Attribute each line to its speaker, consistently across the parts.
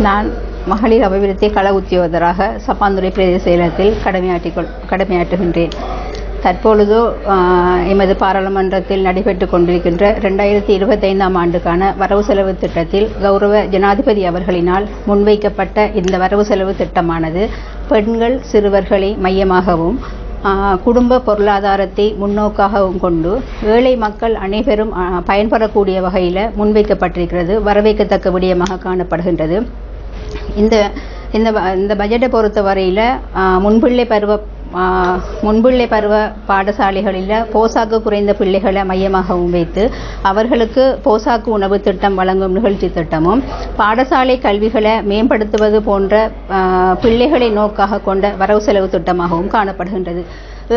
Speaker 1: நான் மகளிர் அபிவிருத்தி கள உத்தியோகத்தராக சப்பாந்துறை பிரதேச செயலகத்தில் கடமையாற்றுகின்றேன். தற்பொழுது எமது பாராளுமன்றத்தில் நடைபெற்றுக் கொண்டிருக்கின்ற 2025ஆம் ஆண்டுக்கான வரவு செலவு திட்டத்தில் கௌரவ ஜனாதிபதி அவர்களினால் முன்வைக்கப்பட்ட இந்த வரவு செலவு திட்டமானது பெண்கள் சிறுவர்களை மையமாகவும் குடும்ப பொருளாதாரத்தை முன்னோக்காகவும் கொண்டு ஏழை மக்கள் அனைவரும் பயன்பெறக்கூடிய வகையில் முன்வைக்கப்பட்டிருக்கிறது. வரவேற்கத்தக்க விடயமாக காணப்படுகின்றது. இந்த பட்ஜெட்டை பொறுத்த வரையில் முன்பிள்ளை பருவ பாடசாலைகளில் போசாக்கு குறைந்த பிள்ளைகளை மையமாகவும் வைத்து அவர்களுக்கு போசாக்கு உணவு திட்டம் வழங்கும் நிகழ்ச்சி திட்டமும் பாடசாலை கல்விகளை மேம்படுத்துவது போன்ற பிள்ளைகளை நோக்காக கொண்ட வரவு செலவு திட்டமாகவும் காணப்படுகின்றது.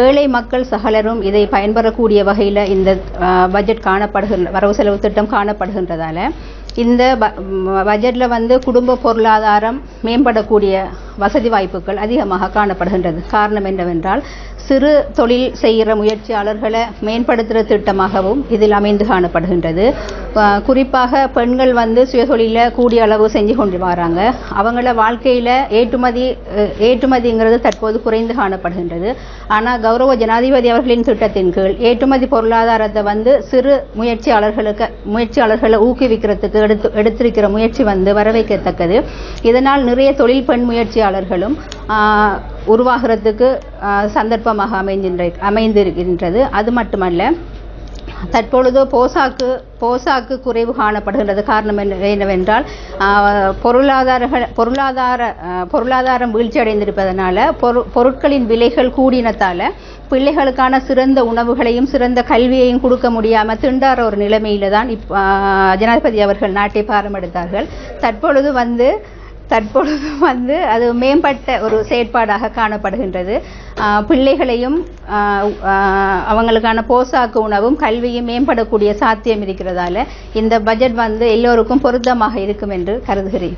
Speaker 1: ஏழை மக்கள் சகலரும் இதை பயன்பெறக்கூடிய வகையில் இந்த பட்ஜெட் வரவு செலவு திட்டம் காணப்படுகின்றதால இந்த பட்ஜெட்டில் குடும்ப பொருளாதாரம் மேம்படக்கூடிய வசதி வாய்ப்புகள் அதிகமாக காணப்படுகின்றது. காரணம் என்னவென்றால் சிறு தொழில் செய்கிற முயற்சியாளர்களை மேம்படுத்துகிற திட்டமாகவும் இதில் அமைந்து காணப்படுகின்றது. குறிப்பாக பெண்கள் சுயதொழில கூடிய அளவு செஞ்சு கொண்டு வராங்க. அவங்கள வாழ்க்கையில் ஏற்றுமதிங்கிறது தற்போது குறைந்து காணப்படுகின்றது. ஆனால் கௌரவ ஜனாதிபதி அவர்களின் திட்டத்தின் கீழ் ஏற்றுமதி பொருளாதாரத்தை சிறு முயற்சியாளர்களை ஊக்குவிக்கிறதுக்கு எடுத்திருக்கிற முயற்சி வரவேற்கத்தக்கது. இதனால் நிறைய தொழில் பெண் முயற்சியாளர்களும் உருவாகிறதுக்கு சந்தர்ப்பமாக அமைந்திருக்கின்றது. அது மட்டுமல்ல, தற்பொழுது போசாக்கு குறைவு காணப்படுகின்றது. காரணம் என்னவென்றால் பொருளாதாரம் வீழ்ச்சி அடைந்திருப்பதனால பொருட்களின் விலைகள் கூடினத்தால பிள்ளைகளுக்கான சிறந்த உணவுகளையும் சிறந்த கல்வியையும் கொடுக்க முடியாமல் திண்டாற ஒரு நிலைமையில தான் ஜனாதிபதி அவர்கள் நாட்டை பாரமெடுத்தார்கள். தற்பொழுது அது மேம்பட்ட ஒரு செயற்பாடாக காணப்படுகின்றது. பிள்ளைகளையும் அவங்களுக்கான போசாக்கு உணவும் கல்வியும் மேம்படக்கூடிய சாத்தியம் இருக்கிறதால இந்த பட்ஜெட் எல்லோருக்கும் பொருத்தமாக இருக்கும் என்று கருதுகிறேன்.